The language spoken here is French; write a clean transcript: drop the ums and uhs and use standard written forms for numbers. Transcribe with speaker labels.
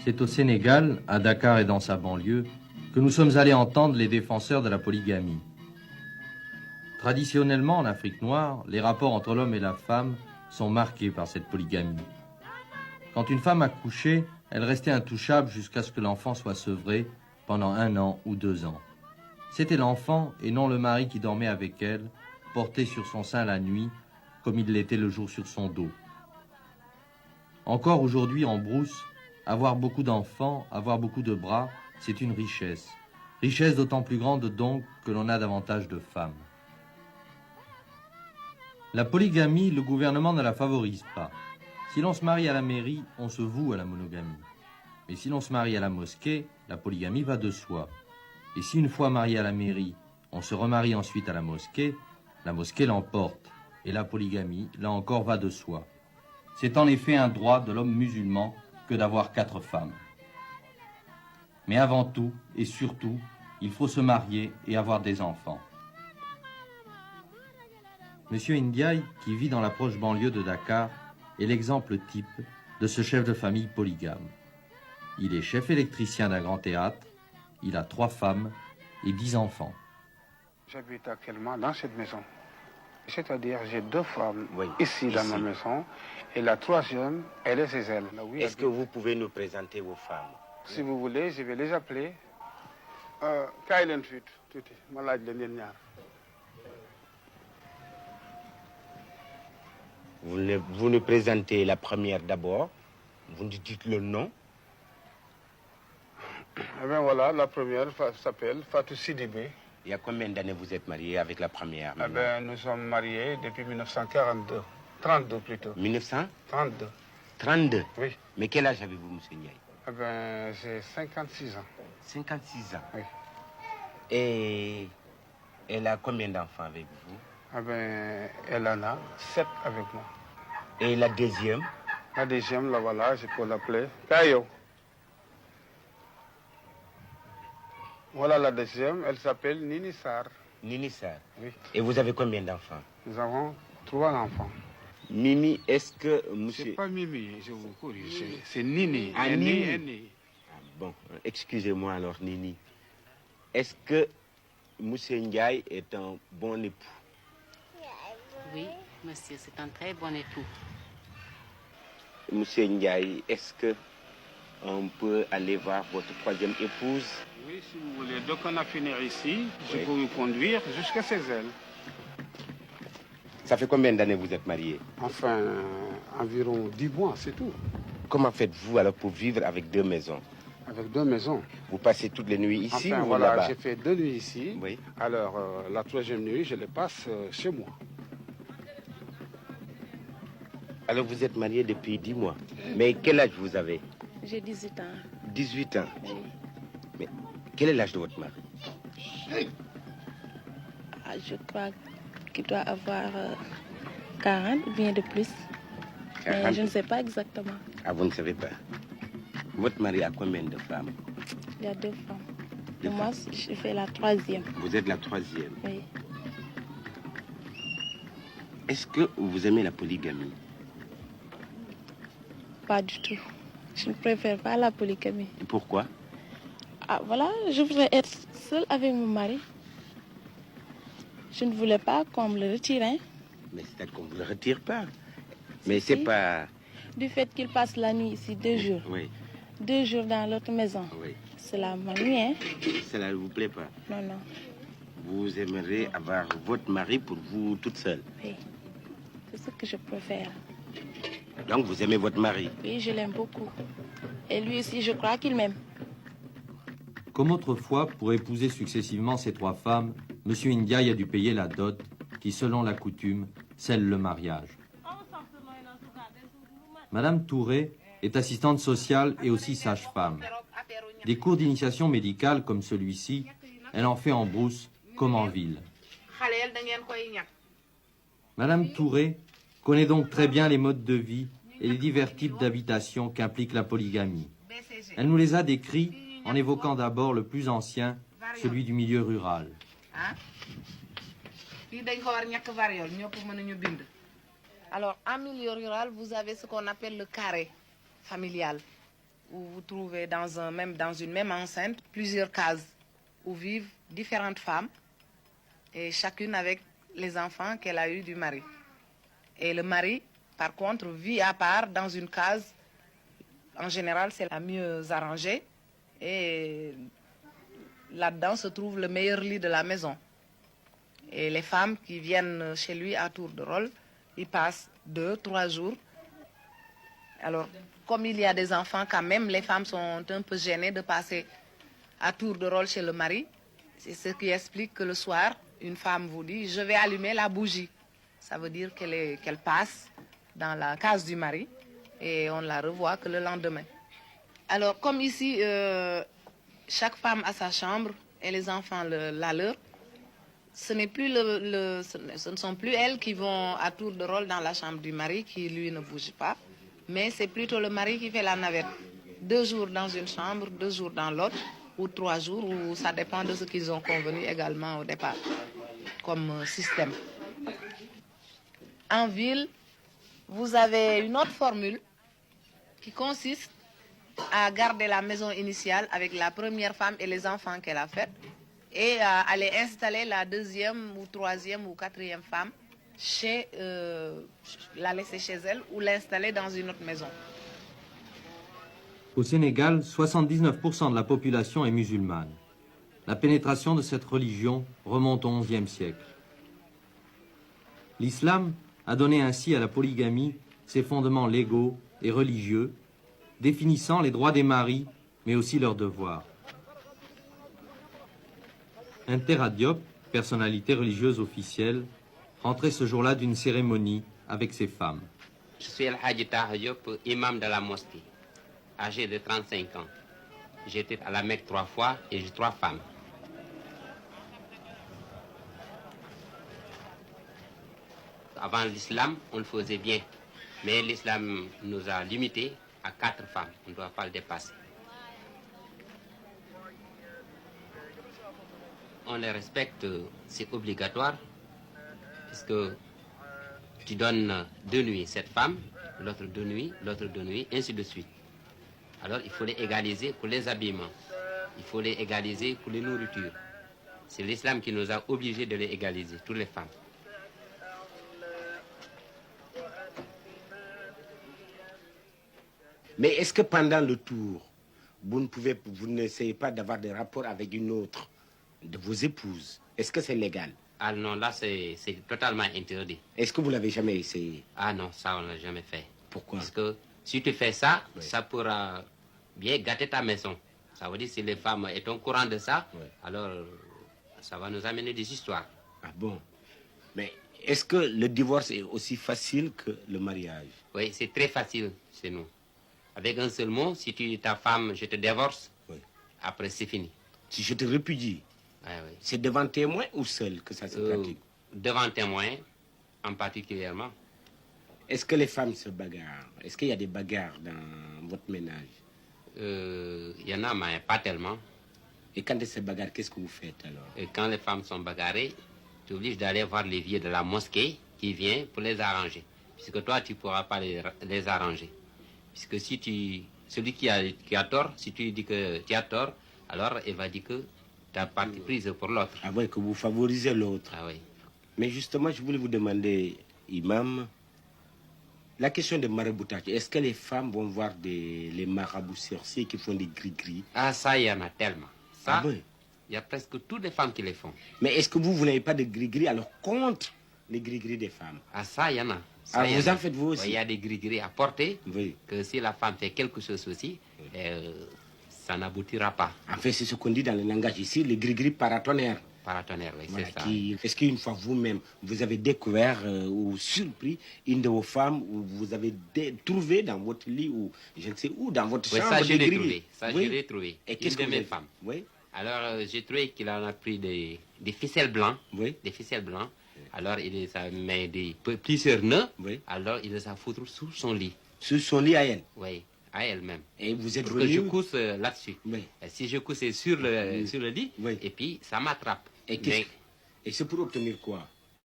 Speaker 1: C'est au Sénégal, à Dakar et dans sa banlieue, que nous sommes allés entendre les défenseurs de la polygamie. Traditionnellement, en Afrique noire, les rapports entre l'homme et la femme sont marqués par cette polygamie. Quand une femme accouchait, elle restait intouchable jusqu'à ce que l'enfant soit sevré pendant 1 an ou 2 ans. C'était l'enfant et non le mari qui dormait avec elle, porté sur son sein la nuit, comme il l'était le jour sur son dos. Encore aujourd'hui en brousse, avoir beaucoup d'enfants, avoir beaucoup de bras, c'est une richesse. Richesse d'autant plus grande donc que l'on a davantage de femmes. La polygamie, le gouvernement ne la favorise pas. Si l'on se marie à la mairie, on se voue à la monogamie. Mais si l'on se marie à la mosquée, la polygamie va de soi. Et si une fois marié à la mairie, on se remarie ensuite à la mosquée l'emporte. Et la polygamie, là encore, va de soi. C'est en effet un droit de l'homme musulman que d'avoir 4 femmes. Mais avant tout, et surtout, il faut se marier et avoir des enfants. Monsieur Ndiaye, qui vit dans la proche banlieue de Dakar, est l'exemple type de ce chef de famille polygame. Il est chef électricien d'un grand théâtre, il a 3 femmes et 10 enfants.
Speaker 2: J'habite actuellement dans cette maison. C'est-à-dire, j'ai 2 femmes ici dans ma maison, et la 3e, elle est chez elle.
Speaker 3: Est-ce que vous pouvez nous présenter vos femmes?
Speaker 2: Si vous voulez, je vais les appeler.
Speaker 3: Vous nous présentez la première d'abord. Vous nous dites le nom.
Speaker 2: Eh bien voilà, la première s'appelle Fatou Sidibé.
Speaker 3: Il y a combien d'années vous êtes marié avec la première?
Speaker 2: Eh bien, nous sommes mariés depuis 1942. 32 plutôt.
Speaker 3: 1932.
Speaker 2: 32. Oui.
Speaker 3: Mais quel âge avez-vous, monsieur Ndiaye?
Speaker 2: Eh bien, j'ai 56 ans.
Speaker 3: 56 ans.
Speaker 2: Oui.
Speaker 3: Et elle a combien d'enfants avec vous?
Speaker 2: Eh bien, elle en a 7 avec moi.
Speaker 3: Et la deuxième?
Speaker 2: La deuxième, là voilà, je peux l'appeler Kayo. Voilà la deuxième, elle s'appelle Nini Sarr.
Speaker 3: Nini Sarr.
Speaker 2: Oui.
Speaker 3: Et vous avez combien d'enfants?
Speaker 2: Nous avons 3 enfants.
Speaker 3: Mimi, est-ce que monsieur...
Speaker 2: C'est pas Mimi, je vous corrige, c'est Nini.
Speaker 3: Ah, Nini. Ah, bon, excusez-moi alors, Nini. Est-ce que monsieur Ndiaye est un bon époux?
Speaker 4: Oui, monsieur, c'est un très bon époux.
Speaker 3: Monsieur Ndiaye, est-ce que on peut aller voir votre 3e épouse?
Speaker 2: Oui, si vous voulez. Donc on a fini ici, je peux vous conduire jusqu'à chez elle.
Speaker 3: Ça fait combien d'années vous êtes mariés?
Speaker 2: Enfin, environ 10 mois, c'est tout.
Speaker 3: Comment faites-vous alors pour vivre avec 2 maisons?
Speaker 2: Avec 2 maisons.
Speaker 3: Vous passez toutes les nuits ici
Speaker 2: enfin,
Speaker 3: ou
Speaker 2: voilà,
Speaker 3: là-bas?
Speaker 2: J'ai fait 2 nuits ici.
Speaker 3: Oui.
Speaker 2: Alors, la 3e nuit, je les passe chez moi.
Speaker 3: Alors vous êtes mariés depuis 10 mois. Mais quel âge vous avez?
Speaker 5: J'ai 18 ans.
Speaker 3: 18 ans.
Speaker 5: Oui.
Speaker 3: Mais quel est l'âge de votre mari?
Speaker 5: Ah, je crois qu'il doit avoir 40 ou bien de plus.
Speaker 3: 40.
Speaker 5: Mais je ne sais pas exactement.
Speaker 3: Ah, vous ne savez pas. Votre mari a combien de femmes?
Speaker 5: Il y a 2 femmes.
Speaker 3: Deux
Speaker 5: Et moi, je fais la 3e.
Speaker 3: Vous êtes la 3e.
Speaker 5: Oui.
Speaker 3: Est-ce que vous aimez la polygamie?
Speaker 5: Pas du tout. Je ne préfère pas la polygamie.
Speaker 3: Et pourquoi?
Speaker 5: Ah, voilà, je voudrais être seule avec mon mari. Je ne voulais pas qu'on me le retire, hein.
Speaker 3: Mais c'est qu'on ne vous le retire pas. Mais c'est pas...
Speaker 5: Du fait qu'il passe la nuit ici 2 jours.
Speaker 3: Oui.
Speaker 5: 2 jours dans l'autre maison.
Speaker 3: Oui.
Speaker 5: Cela m'ennuie, hein.
Speaker 3: Cela ne vous plaît pas?
Speaker 5: Non, non.
Speaker 3: Vous aimeriez avoir votre mari pour vous toute seule?
Speaker 5: Oui. C'est ce que je préfère.
Speaker 3: Donc vous aimez votre mari?
Speaker 5: Oui, je l'aime beaucoup. Et lui aussi, je crois qu'il m'aime.
Speaker 1: Comme autrefois, pour épouser successivement ces 3 femmes, Monsieur Ndiaye a dû payer la dot qui, selon la coutume, scelle le mariage. Madame Touré est assistante sociale et aussi sage-femme. Des cours d'initiation médicale comme celui-ci, elle en fait en brousse comme en ville. Madame Touré connaît donc très bien les modes de vie et les divers types d'habitation qu'implique la polygamie. Elle nous les a décrits en évoquant d'abord le plus ancien, celui du milieu rural.
Speaker 6: Alors, en milieu rural, vous avez ce qu'on appelle le carré familial. où vous trouvez dans une même enceinte plusieurs cases où vivent différentes femmes et chacune avec les enfants qu'elle a eus du mari. Et le mari, par contre, vit à part dans une case. En général, c'est la mieux arrangée et là-dedans se trouve le meilleur lit de la maison. Et les femmes qui viennent chez lui à tour de rôle, ils passent 2-3 jours. Alors, comme il y a des enfants quand même, les femmes sont un peu gênées de passer à tour de rôle chez le mari. C'est ce qui explique que le soir, une femme vous dit « je vais allumer la bougie ». Ça veut dire qu'elle passe dans la case du mari et on la revoit que le lendemain. Alors, comme ici, chaque femme a sa chambre et les enfants la leur, ce ne sont plus elles qui vont à tour de rôle dans la chambre du mari qui, lui, ne bouge pas, mais c'est plutôt le mari qui fait la navette. 2 jours dans une chambre, 2 jours dans l'autre, ou 3 jours, ou ça dépend de ce qu'ils ont convenu également au départ, comme système. En ville, vous avez une autre formule qui consiste à garder la maison initiale avec la première femme et les enfants qu'elle a faits et à aller installer la 2e ou 3e ou 4e femme la laisser chez elle ou l'installer dans une autre maison.
Speaker 1: Au Sénégal, 79% de la population est musulmane. La pénétration de cette religion remonte au XIe siècle. L'islam a donné ainsi à la polygamie ses fondements légaux et religieux, définissant les droits des maris, mais aussi leurs devoirs. Intera Diop, personnalité religieuse officielle, rentrait ce jour-là d'une cérémonie avec ses femmes.
Speaker 7: Je suis El Hadji Taha Diop, imam de la mosquée, âgé de 35 ans. J'étais à la Mecque 3 fois et j'ai 3 femmes. Avant l'islam, on le faisait bien, mais l'islam nous a limités à 4 femmes. On ne doit pas le dépasser. On les respecte, c'est obligatoire, puisque tu donnes 2 nuits cette femme, l'autre 2 nuits, l'autre 2 nuits, ainsi de suite. Alors il faut les égaliser pour les habillements, il faut les égaliser pour les nourritures. C'est l'islam qui nous a obligés de les égaliser, toutes les femmes.
Speaker 3: Mais est-ce que pendant le tour, vous n'essayez pas d'avoir des rapports avec une autre de vos épouses? Est-ce que c'est légal?
Speaker 7: Ah non, là c'est totalement interdit.
Speaker 3: Est-ce que vous l'avez jamais essayé?
Speaker 7: Ah non, ça on ne l'a jamais fait.
Speaker 3: Pourquoi?
Speaker 7: Parce que si tu fais ça,
Speaker 3: oui,
Speaker 7: ça pourra bien gâter ta maison. Ça veut dire si les femmes sont au courant de ça, oui, alors ça va nous amener des histoires.
Speaker 3: Ah bon? Mais est-ce que le divorce est aussi facile que le mariage?
Speaker 7: Oui, c'est très facile chez nous. Avec un seul mot, si tu dis ta femme, je te divorce, oui, après c'est fini.
Speaker 3: Si je te répudie, oui, oui, c'est devant témoin ou seul que ça se pratique? Devant
Speaker 7: témoin, en particulièrement.
Speaker 3: Est-ce que les femmes se bagarrent? Est-ce qu'il y a des bagarres dans votre ménage?
Speaker 7: Il y en a, mais pas tellement.
Speaker 3: Et quand elles se bagarrent, qu'est-ce que vous faites alors?
Speaker 7: Et quand les femmes sont bagarrées, tu es obligé d'aller voir les vieux de la mosquée qui viennent pour les arranger. Puisque toi, tu ne pourras pas les arranger. Puisque si celui qui a tort, si tu dis que tu as tort, alors il va dire que tu as parti prise pour l'autre.
Speaker 3: Ah oui, que vous favorisez l'autre.
Speaker 7: Ah oui.
Speaker 3: Mais justement, je voulais vous demander, imam, la question de maraboutage, est-ce que les femmes vont voir les marabouts sorciers qui font des gris-gris?
Speaker 7: Ah ça, il y en a tellement. Ça,
Speaker 3: ah oui,
Speaker 7: il y a presque toutes les femmes qui les font.
Speaker 3: Mais est-ce que vous n'avez pas de gris-gris alors contre les gris-gris des femmes?
Speaker 7: Ah ça, il y en a.
Speaker 3: Ça, vous en faites vous aussi?
Speaker 7: Il y a des gris-gris à porter,
Speaker 3: oui, que
Speaker 7: si la femme fait quelque chose aussi, oui, ça n'aboutira pas.
Speaker 3: En fait, c'est ce qu'on dit dans le langage ici, les gris-gris paratonnerres.
Speaker 7: Paratonnerres, oui,
Speaker 3: voilà,
Speaker 7: c'est ça.
Speaker 3: Est-ce qu'une fois vous-même, vous avez découvert ou surpris une de vos femmes ou vous avez trouvé dans votre lit ou je ne sais où, dans votre chambre?
Speaker 7: Ça, je l'ai trouvé. Ça,
Speaker 3: oui,
Speaker 7: je l'ai trouvé.
Speaker 3: Et qu'est-ce que
Speaker 7: mes femmes.
Speaker 3: Oui.
Speaker 7: Alors, j'ai trouvé qu'il en a pris des ficelles blancs.
Speaker 3: Oui.
Speaker 7: Des ficelles blancs. Alors, il les a mis plusieurs nœuds.
Speaker 3: Oui.
Speaker 7: Alors, il les a foutus sous son lit.
Speaker 3: Sur son lit à elle?
Speaker 7: Oui, à elle-même.
Speaker 3: Et vous êtes
Speaker 7: pour
Speaker 3: venu...
Speaker 7: que je couche là-dessus.
Speaker 3: Oui.
Speaker 7: Et si je couche sur le lit,
Speaker 3: oui,
Speaker 7: et puis ça m'attrape.
Speaker 3: Et c'est pour obtenir quoi?